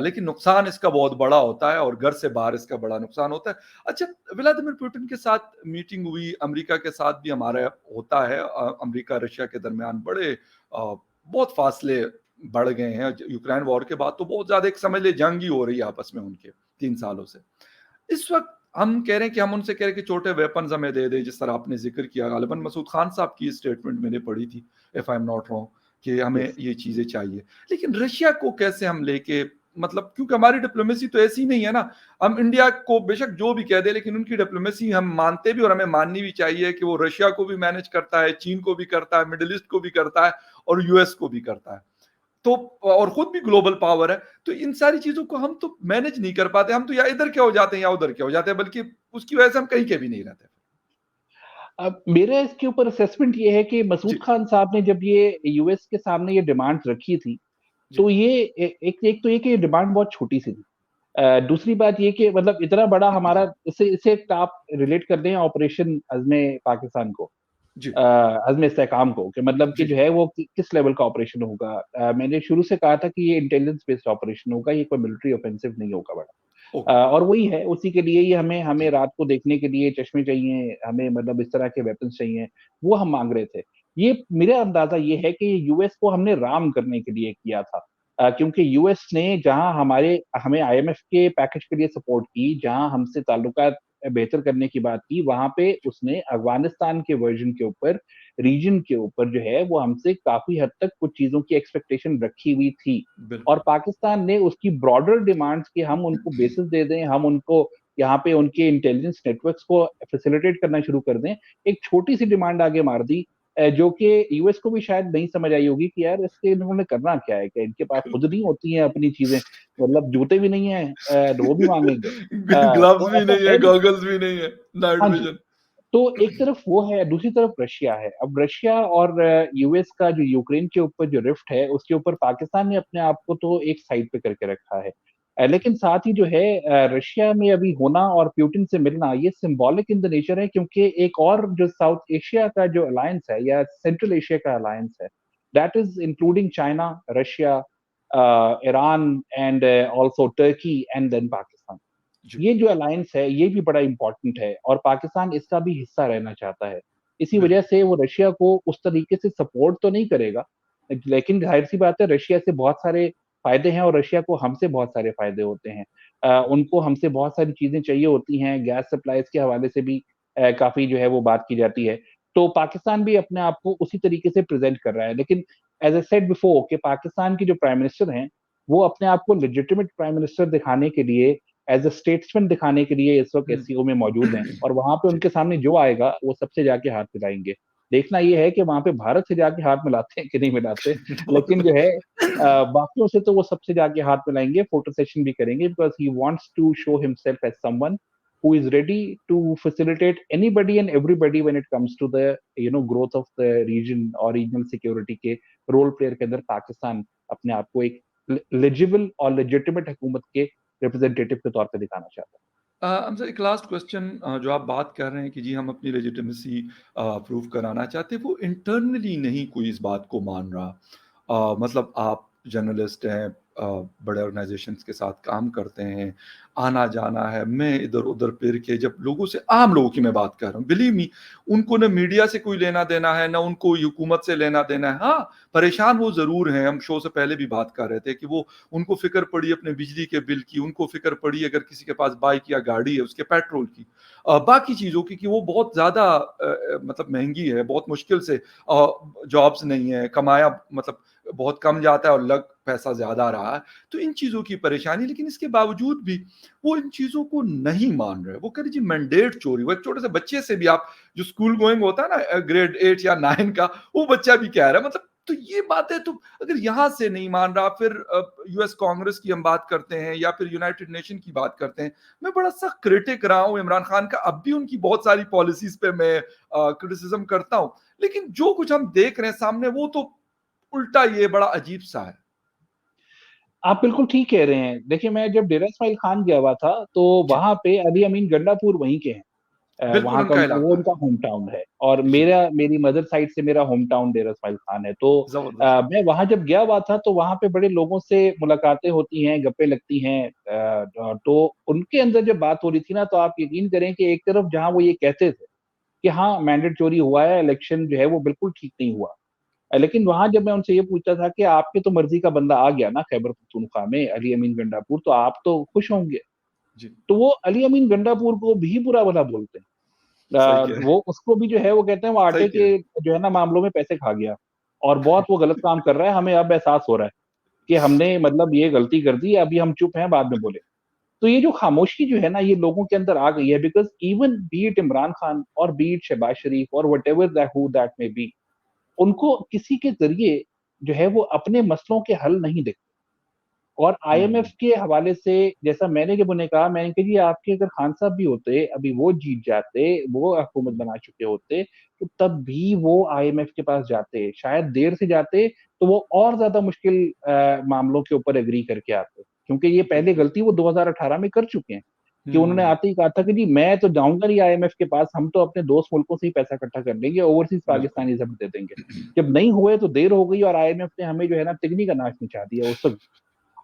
लेकिन नुकसान इसका बहुत बड़ा होता है और घर से बाहर इसका बड़ा नुकसान होता है। अच्छा, व्लादिमीर पुतिन के साथ मीटिंग हुई, अमेरिका के साथ भी हमारा होता है अमेरिका रशिया के दरमियान बहुत फासले बढ़ गए हैं। यूक्रेन वॉर के बाद तो बहुत ज़्यादा एक समझ लें जंग ही हो रही है आपस में उनके 3 सालों से। इस वक़्त हम कह रहे हैं कि हम उनसे कह रहे हैं कि छोटे वेपन्स हमें दे दें, जिस तरह आपने ज़िक्र किया, गालिबन मसूद खान साहब की स्टेटमेंट मैंने पढ़ी थी, if I am not wrong, कि हमें यस। ये चीज़ें चाहिए। लेकिन रशिया को कैसे हम लेके मतलब क्योंकि हमारी डिप्लोमेसी तो ऐसी नहीं है ना, हम इंडिया को बेशक जो भी कह दें, लेकिन उनकी डिप्लोमेसी हम मानते भी और हमें माननी भी चाहिए कि वो रशिया को भी मैनेज करता है, चीन को भी करता है, मिडल ईस्ट को भी करता है और यूएस को भी करता है। तो और खुद भी ग्लोबल पावर है, तो इन सारी चीज़ों को हम तो मैनेज नहीं कर पाते, हम तो या इधर के हो जाते हैं या उधर के हो जाते हैं, बल्कि उसकी वजह से हम कहीं के भी नहीं रहते। अब मेरा इसके ऊपर असेसमेंट ये है कि मसूद जी, खान साहब ने जब ये यूएस के सामने ये डिमांड्स रखी थी, जी, तो ये एक एक तो ये कि डिमांड बहुत छोटी-सी थी। दूसरी बात ये कि मतलब इतना बड़ा जी, हमारा इसे इसे एक आप रिलेट कर दें ऑपरेशन अज़्म पाकिस्तान को, जी, अज़्म इस्तेहकाम को, कि मतलब कि जी, जो है वो किस लेवल का ऑपरेशन होगा। मैंने शुरू से कहा था कि ये इंटेलिजेंस बेस्ड ऑपरेशन होगा, ये कोई मिलिट्री ऑफेंसिव नहीं होगा बड़ा। ओके, और वही है, उसी के लिए ही हमें हमें जी, रात को देखने के लिए चश्मे चाहिए, हमें मतलब इस तरह के वेपन्स चाहिए, वो हम माँग रहे थे। ये मेरा अंदाज़ा ये है कि यूएस को हमने राम करने के लिए किया था। क्योंकि यूएस ने जहाँ हमें आईएमएफ के पैकेज के लिए सपोर्ट की, जहाँ हमसे ताल्लुकात बेहतर करने की बात की, वहाँ पे उसने अफ़गानिस्तान के वर्ज़न के ऊपर, रीजन के ऊपर जो है वो हमसे काफ़ी हद तक कुछ चीज़ों की एक्सपेक्टेशन रखी हुई थी। और बिल्कुल, पाकिस्तान ने उसकी ब्रॉडर डिमांड्स कि हम उनको बेसिस दे दें, हम उनको यहाँ पे उनके इंटेलिजेंस नेटवर्क्स को फैसिलिटेट करना शुरू कर दें, एक छोटी-सी डिमांड आगे मार दी, जो कि यूएस को भी शायद नहीं समझ आई होगी कि यार इसके इन्होंने करना क्या है? क्या इनके पास खुद नहीं होती हैं अपनी चीज़ें? मतलब जूते भी नहीं हैं, तो वो भी माँगेंगे। ग्लव्स तो भी ऐसा नहीं है, है नहीं। गॉगल्स भी नहीं है, नाइट हाँ जी। विज़न। तो एक तरफ वो है, दूसरी तरफ रशिया है। अब रशिया और यूएस का जो यूक्रेन के ऊपर जो रिफ्ट है, उसके ऊपर पाकिस्तान ने अपने आप को तो एक साइड पे करके रखा है। जी, लेकिन साथ ही जो है रशिया में अभी होना और पुतिन से मिलना, ये सिम्बॉलिक इन द नेचर है, क्योंकि एक और जो साउथ एशिया का जो अलायंस है या सेंट्रल एशिया का अलायंस है, that is including China, Russia, Iran and also Turkey and then Pakistan. जी, ये जो अलायंस है, ये भी बड़ा इम्पोर्टेंट है और पाकिस्तान इसका भी हिस्सा रहना चाहता है। इसी वजह बिल्कुल, से वो रशिया को उस तरीके से सपोर्ट तो नहीं करेगा, लेकिन ज़ाहिर-सी बात है रशिया से बहुत सारे फ़ायदे हैं और रशिया को हमसे बहुत सारे फ़ायदे होते हैं। उनको हमसे बहुत सारी चीज़ें चाहिए होती हैं, गैस सप्लाइज़ के हवाले से भी काफ़ी जो है वो बात की जाती है। तो पाकिस्तान भी अपने आप को उसी तरीके से प्रेज़ेंट कर रहा है। लेकिन एज़ आई सेड बिफोर कि पाकिस्तान के जो प्राइम मिनिस्टर हैं, वो अपने आप को लेजिटिमेट प्राइम मिनिस्टर दिखाने के लिए, एज़ अ स्टेट्समैन दिखाने के लिए इस वक़्त हुँ, एससीओ में मौजूद हैं और वहाँ पे जी, उनके सामने जो आएगा, वो सबसे जाके हाथ मिलाएँगे। देखना ये है कि वहाँ पे भारत से जाके हाथ मिलाते हैं कि नहीं मिलाते, बहुत लेकिन जो है बाकियों से तो वो सबसे जाके हाथ मिलाएँगे, फ़ोटो सेशन भी करेंगे, because he wants to show himself as someone who is ready to facilitate anybody and everybody when it comes to the growth of the region और रीजनल सिक्योरिटी के रोल प्लेयर के अंदर पाकिस्तान अपने आप को एक लेजिबल और लेजिटिमेट हुकूमत के रिप्रेजेंटेटिव के तौर पे दिखाना चाहता है। हमसे एक लास्ट क्वेश्चन, जो आप बात कर रहे हैं कि जी हम अपनी लेजिटिमेसी प्रूव कराना चाहते हैं, वो इंटरनली नहीं कोई इस बात को मान रहा। मतलब आप जर्नलिस्ट हैं, बड़े ऑर्गेनाइजेशंस के साथ काम करते हैं, आना-जाना है, मैं इधर-उधर फिर के जब लोगों से, आम लोगों की मैं बात कर रहा हूँ, बिलीव मी, उनको ना मीडिया से कोई लेना-देना है, ना उनको हुकूमत से लेना-देना है। हाँ, परेशान वो ज़रूर हैं, हम शो से पहले भी बात कर रहे थे कि वो, उनको फ़िक्र पड़ी अपने बिजली के बिल की, उनको फ़िक्र पड़ी अगर किसी के पास बाइक या गाड़ी है उसके पेट्रोल की। बाकी चीज़ों की कि वो बहुत ज़्यादा मतलब महँगी है, बहुत मुश्किल से जॉब्स नहीं है, कमाया मतलब बहुत कम जाता है और लग पैसा ज़्यादा रहा है। तो इन चीज़ों की परेशानी, लेकिन इसके बावजूद भी वो इन चीज़ों को नहीं मान रहे। वो कह रहे जी मैंडेट चोरी, वो एक छोटे से बच्चे से भी, आप जो स्कूल गोइंग होता है ना ग्रेड 8 या 9 का, वो बच्चा भी कह रहा है, मतलब तो ये बातें तो अगर यहाँ से नहीं मान रहा, फिर यूएस कांग्रेस की हम बात करते हैं या फिर यूनाइटेड नेशन की बात करते हैं। मैं बड़ा सख्त क्रिटिक रहा हूँ इमरान खान का, अब भी उनकी बहुत सारी पॉलिसीज़ पे मैं क्रिटिसिज़्म करता हूँ। लेकिन जो कुछ हम देख रहे हैं सामने, वो तो उल्टा ये बड़ा अजीब-सा है। आप बिल्कुल ठीक कह रहे हैं। देखिए, मैं जब डेरा इस्माइल खान गया हुआ था, तो जी, वहाँ पे अली अमीन गंडापुर वहीं के हैं। बिल्कुल वहाँ का उनका वो इलाका है। उनका होम टाउन है और जी, मेरी मदर साइड से मेरा होम टाउन डेरा इस्माइल खान है। तो ज़बरदस्त। मैं वहाँ जब गया हुआ था, तो वहाँ पे बड़े लोगों से मुलाकातें होती हैं, गप्पें लगती हैं। तो उनके अंदर जब बात हो रही थी ना, तो आप यकीन करें कि एक तरफ जहाँ वो ये कहते थे कि हाँ, मैंडेट चोरी हुआ है, इलेक्शन जो है वो बिल्कुल ठीक नहीं हुआ। लेकिन वहाँ जब मैं उनसे ये पूछता था कि आपकी तो मर्ज़ी का बंदा आ गया ना खैबर पख्तूनख्वा में, अली अमीन गंडापुर, तो आप तो खुश होंगे। जी, तो वो अली अमीन गंडापुर को भी बुरा-भला बोलते हैं। सही कह रहे हैं, वो उसको भी जो है वो कहते हैं वो सही आटे कह रहे के हैं। जो है ना मामलों में पैसे खा गया और बहुत वो गलत काम कर रहा है, हमें अब एहसास हो रहा है कि हमने मतलब ये गलती कर दी, अभी हम चुप हैं, बाद में बोले। तो ये जो खामोशी जो है ना, ये लोगों के अंदर आ गई है because even be it Imran Khan और बी इट शहबाज शरीफ और whatever that who that may be, उनको किसी के ज़रिए जो है वो अपने मसलों के हल नहीं दिखते। और आईएमएफ हुँ, के हवाले से जैसा मैंने जब उन्हें कहा, मैंने कहा जी आपके अगर खान साहब भी होते, अभी वो जीत जाते, वो हुकूमत हुँ, बना चुके होते, तो तब भी वो आईएमएफ के पास जाते। शायद देर से जाते, तो वो और ज़्यादा मुश्किल मामलों के ऊपर एग्री करके आते। क्योंकि ये पहले बिल्कुल। गलती वो 2018 में कर चुके हैं, कि उन्होंने हुँ, आते ही कहा था कि जी मैं तो जाऊँगा नहीं आईएमएफ के पास, हम तो अपने दोस्त मुल्कों से ही पैसा इकट्ठा कर लेंगे, ओवरसीज़ बिल्कुल। पाकिस्तानिज़्म दे देंगे। जब नहीं हुए तो देर हो गई और आईएमएफ ने हमें जो है ना तिगनी का नाच नचा दिया उस वक़्त।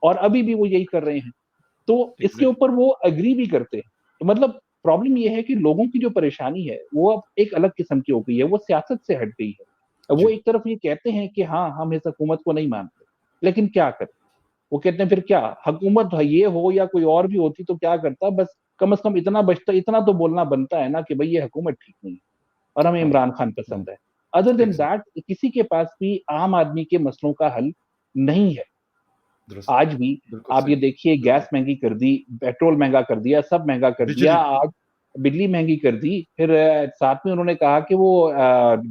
और अभी भी वो यही कर रहे हैं। तो इसके एग्ज़ैक्ट ऊपर वो एग्री भी करते हैं। तो मतलब प्रॉब्लम ये है कि लोगों की जो परेशानी है, वो अब एक अलग किस्म की हो गई है, वो सियासत से हट गई है। वो जी, एक तरफ ये कहते हैं कि हाँ, हम इस हुकूमत को नहीं मानते, लेकिन क्या करें? वो कहते हैं फिर क्या? हुकूमत ये हो या कोई और भी होती तो क्या करता? बस कम से कम इतना बचता, इतना तो बोलना बनता है ना कि भई ये हुकूमत ठीक नहीं है और हमें हाँ, इमरान खान हुँ, पसंद है। अदर देन एग्ज़ैक्ट दैट किसी के पास भी आम आदमी के मसलों का हल नहीं है। दुरुस्त, आज भी बिल्कुल आप सही, ये देखिए गैस बिल्कुल। महँगी कर दी, पेट्रोल महँगा कर दिया, सब महँगा कर दिया। बिजली, आज बिजली महँगी कर दी, फिर साथ में उन्होंने कहा कि वो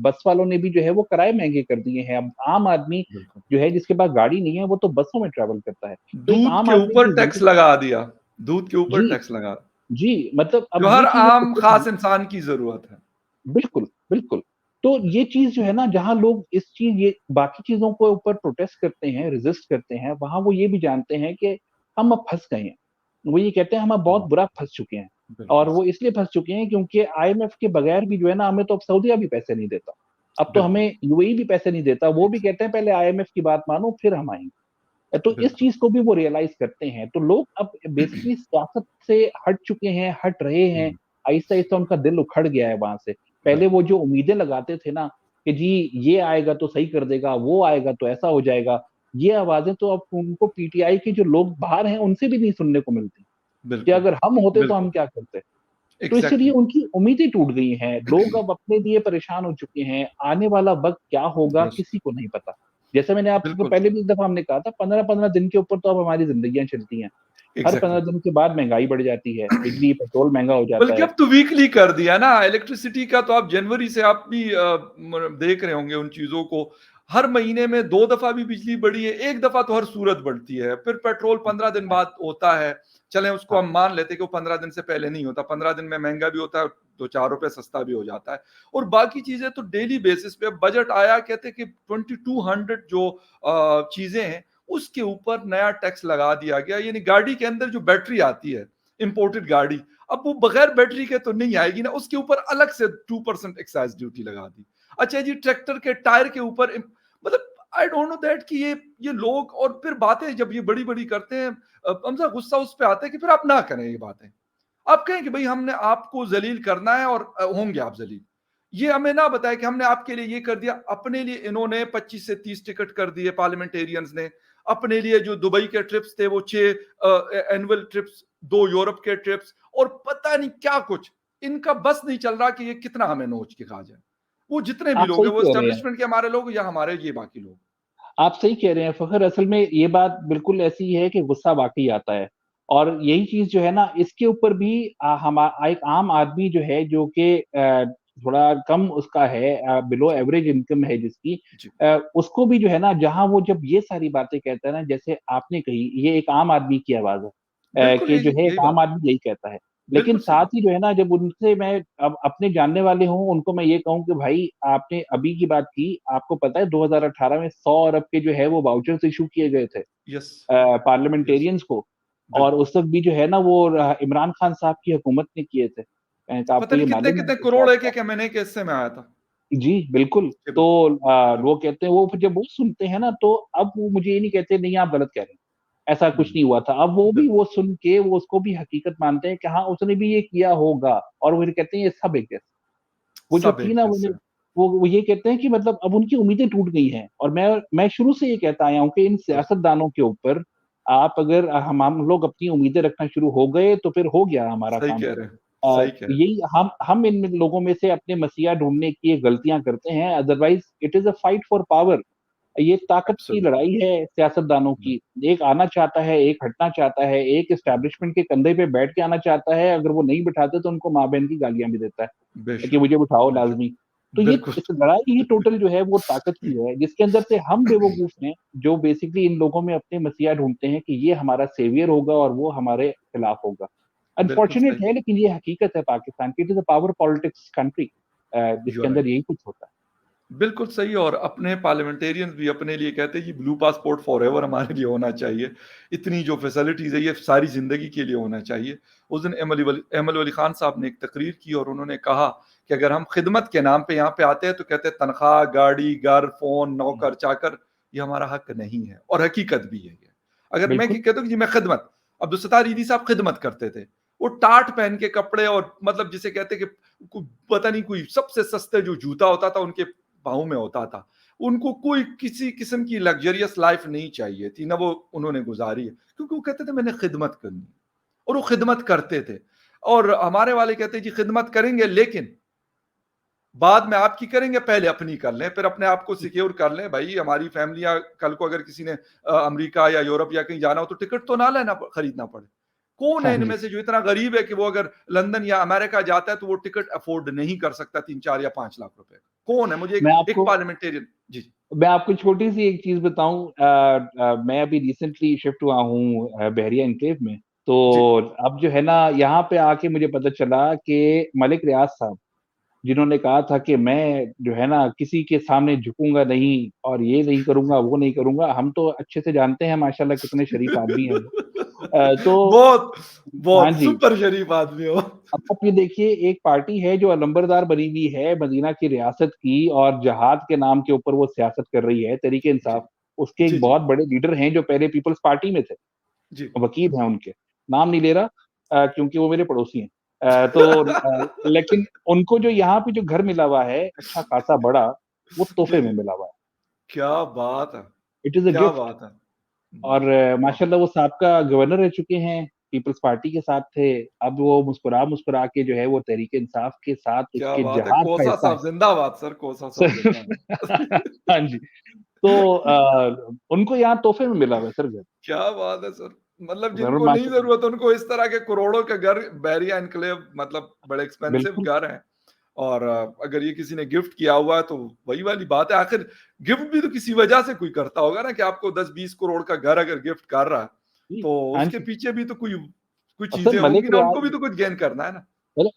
बस वालों ने भी जो है वो किराए महँगे कर दिए हैं। अब आम आदमी बिल्कुल। जो है जिसके पास गाड़ी नहीं है, वो तो बसों में ट्रैवल करता है। तो एक दूध आम के आदमी ऊपर की टैक्स ज़िंदगी लगा दिया, दूध के ऊपर जी, टैक्स लगा, जी, मतलब जो अब हर ये चीज़ें तो आम खुद ख़ास इंसान की ज़रूरत है। बिल्कुल, बिल्कुल। तो ये चीज़ जो है ना, जहाँ लोग इस चीज़ ये बाकी चीज़ों के ऊपर प्रोटेस्ट करते हैं, रेज़िस्ट करते हैं, वहाँ वो ये भी जानते हैं कि हम अब फँस गए हैं। वो ये कहते हैं हम अब बहुत हुँ, बुरा फँस चुके हैं बिल्कुल और वो सही, इसलिए फँस चुके हैं क्योंकि आईएमएफ के बगैर भी जो है ना, हमें तो अब सऊदीया भी पैसे नहीं देता। अब तो बिल्कुल, हमें यूएई भी पैसे नहीं देता। वो भी कहते एग्ज़ैक्ट हैं पहले आईएमएफ की बात मानो फिर हम आएँगे। तो इस बिल्कुल। चीज़ को भी वो रियलाइज़ करते हैं। तो लोग अब बेसिकली सियासत से हट चुके हैं, हट रहे हैं। हुँ, आहिस्ता-आहिस्ता उनका दिल उखड़ गया है वहाँ से। पहले बिल्कुल, वो जो उम्मीदें लगाते थे ना कि जी ये आएगा तो सही कर देगा, वो आएगा तो ऐसा हो जाएगा। ये आवाज़ें तो अब उनको पीटीआई के जो लोग बाहर हैं उनसे भी नहीं सुनने को मिलती, कि बिल्कुल, अगर हम होते तो हम बिल्कुल, क्या करते? तो इसीलिए एग्ज़ैक्टली उनकी उम्मीदें टूट गई हैं। लोग अब अपने लिए परेशान हो चुके हैं। आने वाला वक़्त क्या होगा दुरुस्त, किसी को नहीं पता। जैसे मैंने आपको बिल्कुल, पहले भी एक दफ़ा हमने कहा था 15-15 दिन के ऊपर तो अब हमारी ज़िंदगियाँ चलती हैं। हर एग्ज़ैक्टली। 15 दिन के बाद महँगाई बढ़ जाती है। बिजली, पेट्रोल महँगा हो जाता बल्कि है। अब तो वीकली कर दिया ना इलेक्ट्रिसिटी का, तो आप जनवरी से आप भी देख रहे होंगे उन चीज़ों को। हर महीने में 2 दफ़ा भी बिजली बढ़ी है, 1 दफ़ा तो हर सूरत बढ़ती है। फिर पेट्रोल 15 दिन हाँ, बाद होता है। चलें उसको हाँ। हम मान लेते हैं कि वो 15 दिन से पहले नहीं होता। 15 दिन में महँगा भी होता है, 2-4 रुपए सस्ता भी हो जाता है। और बाकी चीज़ें तो डेली बेसिस पे, अब बजट आया कहते हैं कि 2200 जो चीज़ें हैं, उसके ऊपर नया टैक्स लगा दिया गया। यानी गाड़ी के अंदर जो बैटरी आती है, इंपोर्टेड गाड़ी, अब वो बगैर बैटरी के तो नहीं आएगी ना, उसके ऊपर अलग से 2% एक्साइज ड्यूटी लगा दी। अच्छा जी, ट्रैक्टर के टायर के ऊपर मतलब आई डोंट नो दैट कि ये लोग, और फिर बातें जब ये बड़ी-बड़ी करते हैं, हमसा गुस्सा उस पे आता है कि फिर आप ना करें ये बातें। आप कहें कि भाई हमने आपको ज़लील करना है और होंगे आप ज़लील। ये हमें ना बताएं कि हमने आपके लिए ये कर दिया, अपने लिए इन्होंने 25 से 30 टिकट कर दिए पार्लियामेंटेरियंस ने, अपने लिए जो दुबई के ट्रिप्स थे वो 6 एनुअल ट्रिप्स, 2 यूरोप के ट्रिप्स, और पता नहीं क्या कुछ। इनका बस नहीं चल रहा कि ये कितना हमें नोच के खा जाए। वो जितने भी आप लोग सही हैं, वो कह रहे हैं। एस्टेब्लिशमेंट के हमारे लोग या हमारे ये बाकी लोग। आप सही कह रहे हैं फ़खर, असल में ये बात बिल्कुल ऐसी है कि गुस्सा वाक़ई आता है। और यही चीज़ जो है ना, इसके ऊपर भी एक आम आदमी जो है, जो कि थोड़ा कम उसका है, बिलो एवरेज इनकम है जिसकी, जी, उसको भी जो है ना, जहाँ वो जब ये सारी बातें कहता है ना, जैसे आपने कही, ये एक आम आदमी की आवाज़ है, बिल्कुल कि जो है यही एक आम बात है। आदमी यही कहता है। लेकिन बिल्कुल सही साथ बात। ही जो है ना, जब उनसे मैं अब अपने जानने वाले हों, उनको मैं ये कहूँ कि भाई आपने अभी की बात की, आपको पता है 2018 में 100 अरब के जो है वो वाउचर्स इश्यू किए गए थे यस, यस, पार्लियामेंटेरियंस को। और बिल्कुल। उस वक़्त भी जो है ना, वो इमरान खान साहब की हुकूमत ने किए थे। तो आपको पता ये नहीं मालूम कितने-कितने है करोड़ क्या? एक-एक महीने के हिस्से में आया था। जी, बिल्कुल। जी, तो बिल्कुल, वो बिल्कुल। कहते हैं, वो फिर जब वो सुनते हैं ना, तो अब वो मुझे ये नहीं कहते नहीं आप गलत कह रहे हैं, ऐसा कुछ हुँ, नहीं हुआ था। अब वो भी बिल्कुल। वो सुन के वो उसको भी हकीकत मानते हैं कि हाँ, उसने भी ये किया होगा, और वो फिर कहते हैं ये सब एक जैसे। वो जो सब थी एक ना, जैसे हैं। वो ये कहते हैं कि मतलब अब उनकी उम्मीदें टूट गई हैं, और मैं शुरू से ये कहता आया हूँ कि इन बिल्कुल, सियासतदानों के ऊपर आप अगर हम लोग अपनी उम्मीदें रखना शुरू हो गए, तो फिर हो गया हमारा सही काम। कह रहे हैं, सही कह रहे हैं। यही हम इन लोगों में से अपने मसीहा ढूँढने की ये गलतियाँ करते हैं, otherwise it is a fight for power. ये ताकत की एब्सोल्यूटली, लड़ाई है सियासतदानों बिल की। एक आना चाहता है, एक हटना चाहता है, एक बिल्कुल, एस्टेब्लिशमेंट के कंधे पे बैठ के आना चाहता है, अगर वो नहीं बिठाते तो उनको माँ-बहन की गालियाँ भी देता है कि बेशक, मुझे बिठाओ बेशक, लाज़मी। तो ये बिल्कुल। इस लड़ाई ही टोटल जो है वो ताकत की है, जिसके अंदर से हम बेवकूफ़ हैं, जो बेसिकली इन लोगों में अपने मसीहा ढूँढते हैं कि ये हमारा सेवियर होगा और वो हमारे खिलाफ होगा। बिल्कुल अनफॉर्चुनेट सही, है, लेकिन ये हकीकत है पाकिस्तान की। It is a power politics country, you जिसके आर अंदर राइट। यही कुछ होता है। बिल्कुल सही, और अपने पार्लियामेंटेरियंस भी अपने लिए कहते हैं कि ब्लू पासपोर्ट फॉरएवर हमारे लिए होना चाहिए। इतनी जो फैसिलिटीज़ है ये सारी ज़िंदगी के लिए होना चाहिए। उस दिन अहमद वली खान साहब ने एक तकरीर की और उन्होंने कहा कि अगर हम खिदमत के नाम पे यहाँ पे आते हैं तो कहते हैं तनख्वाह, गाड़ी, घर, फ़ोन, हुँ, नौकर-चाकर ये हमारा हक नहीं है, और हकीकत भी है ये। अगर मैं बिल्कुल। कहता हूँ कि जी मैं खिदमत, अब्दुल सत्तार ईदी साहब खिदमत करते थे। वो टाट पहन के कपड़े, और मतलब जिसे कहते हैं कि पता नहीं कोई सबसे सस्ते जो जूता होता था उनके पाँव में होता था। उनको कोई किसी किस्म की लग्ज़रियस लाइफ़ नहीं चाहिए थी, ना वो उन्होंने गुज़ारी है, क्योंकि वो कहते थे मैंने खिदमत करनी है, और वो खिदमत करते थे। और हमारे वाले कहते हैं जी खिदमत करेंगे, लेकिन बाद में आपकी करेंगे, पहले अपनी कर लें, फिर अपने आप को सिक्योर कर लें। भई हमारी फ़ैमिलियाँ, कल को अगर किसी ने अमेरिका या यूरोप या कहीं जाना हो तो टिकट तो ना लेना खरीदना पड़े। कौन है हाँ जी। इनमें से जो इतना गरीब है कि वो अगर लंदन या अमेरिका जाता है तो वो टिकट अफ़ोर्ड नहीं कर सकता 3, 4 या 5 लाख रुपए का? कौन है? मुझे मैं एक आपको पार्लियामेंटेरियन जी, मैं आपको छोटी-सी एक चीज़ बताऊँ, मैं अभी रिसेंटली शिफ्ट हुआ हूँ बहरिया एन्क्लेव में। तो जी, अब जो है ना, यहाँ पे आके मुझे पता चला कि मलिक रियाज़ साहब, जिन्होंने कहा था कि मैं जो है ना किसी के सामने झुकूँगा नहीं और ये नहीं करूँगा, वो नहीं करूँगा। हम तो अच्छे से जानते हैं माशाल्लाह कितने शरीफ आदमी हैं वो। तो बहुत, हाँ बहुत जी। सुपर शरीफ आदमी हो। अब आप ये देखिए, एक पार्टी है जो अलंबरदार बनी हुई है मदीना की रियासत की, और जहाद के नाम के ऊपर वो सियासत कर रही है, जी, तहरीक-ए-इंसाफ। उसके जी, एक जी, बहुत बड़े लीडर हैं जो पहले पीपल्स पार्टी में थे, जी। वकील हैं उनके। नाम नहीं ले रहा, क्योंकि वो मेरे पड़ोसी हैं। लेकिन उनको जो यहाँ पे जो घर मिला हुआ है, अच्छा खासा बड़ा, वो जी, तोहफ़े में जी। मिला हुआ है। क्या बात है! इट इज़ अ क्या गिफ्ट। बात है! और वाह! वाह! माशाल्लाह वो साबका गवर्नर रह चुके हैं, पीपल्स पार्टी के साथ थे। अब वो मुस्कुरा-मुस्कुरा के जो है वो तहरीक-ए-इंसाफ के साथ क्या उसके बात है! जहाद का कोसा हिस्सा साहब ज़िंदाबाद सर, कोसा हैं। साहब ज़िंदाबाद। हाँ जी। तो उनको यहाँ तोहफ़े में मिला हुआ है सर घर। क्या बात है सर! मतलब ज़रूर जिनको नहीं माशा ज़रूरत उनको इस तरह के करोड़ों के घर, बैरिया एन्क्लेव मतलब बड़े एक्सपेंसिव बिल्कुल। घर हैं, और अगर ये किसी ने गिफ्ट किया हुआ है तो वही वाली बात है। आखिर गिफ्ट भी तो किसी वजह से कोई करता होगा ना, कि आपको 10-20 करोड़ का घर अगर गिफ्ट कर रहा है, जी, तो हाँ उसके जी। पीछे भी तो कोई कुछ और सर चीज़ें होंगी ना, उनको भी तो कुछ गेन करना है ना।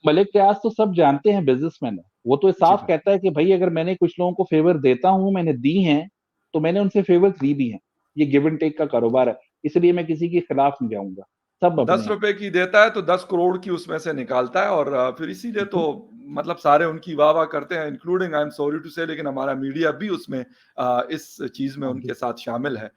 मलिक रियाज़ तो सब जानते हैं बिज़नेसमैन है। वो तो जी, साफ कहता है कि भई अगर मैंने कुछ लोगों को फ़ेवर देता हूँ, मैंने दी हैं, तो मैंने उनसे फ़ेवर्स ली भी हैं। ये गिव एंड टेक का कारोबार है। इसलिए मैं किसी के खिलाफ नहीं जाऊँगा। सब अपने 10 हैं। रुपए की देता है तो 10 करोड़ की उसमें से निकालता है और फिर इसीलिए तो बिल्कुल, मतलब सारे उनकी वाह-वाह करते हैं including I am sorry to say लेकिन हमारा मीडिया भी उसमें इस चीज़ में हाँ उनके जी, साथ शामिल है।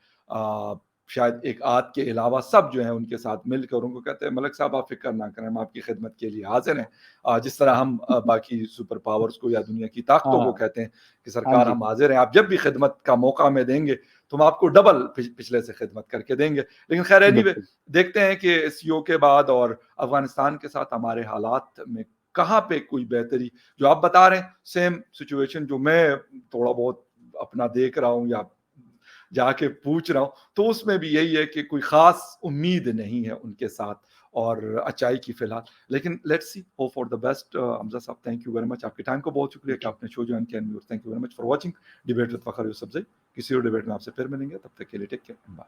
शायद एक आध के अलावा सब जो है उनके साथ मिलकर उनको कहते हैं मलिक साहब आप फ़िक्र ना करें, हम आपकी खिदमत के लिए हाज़िर हैं। जिस तरह हम बाकी सुपर पावर्स को या दुनिया की ताकतों को हाँ, कहते हैं कि हाँ सरकार जी, हम हाज़िर हैं, आप जब भी खिदमत का मौका हमें देंगे, तो हम आपको डबल पिछले से खिदमत करके देंगे। लेकिन ख़ैर एनीवे बिल्कुल, देखते हैं कि इस यो के बाद और अफ़गानिस्तान के साथ हमारे हालात में कहाँ पे कोई बेहतरी जो आप बता रहे हैं, सेम सिचुएशन जो मैं थोड़ा बहुत अपना देख रहा हूँ या जाके पूछ रहा हूँ, तो उसमें भी यही है कि कोई ख़ास उम्मीद नहीं है उनके साथ और अच्छाई की फ़िलहाल। लेकिन let's see, hope for the best. Hamza साहब थैंक यू वेरी मच। आपके टाइम को बहुत शुक्रिया कि जी। आपने शो जॉइन किया and thank you very much for watching debate with Fakhar Yousafzai. किसी और डिबेट में आपसे फिर मिलेंगे, तब तक के लिए टेक केयर एंड बाय।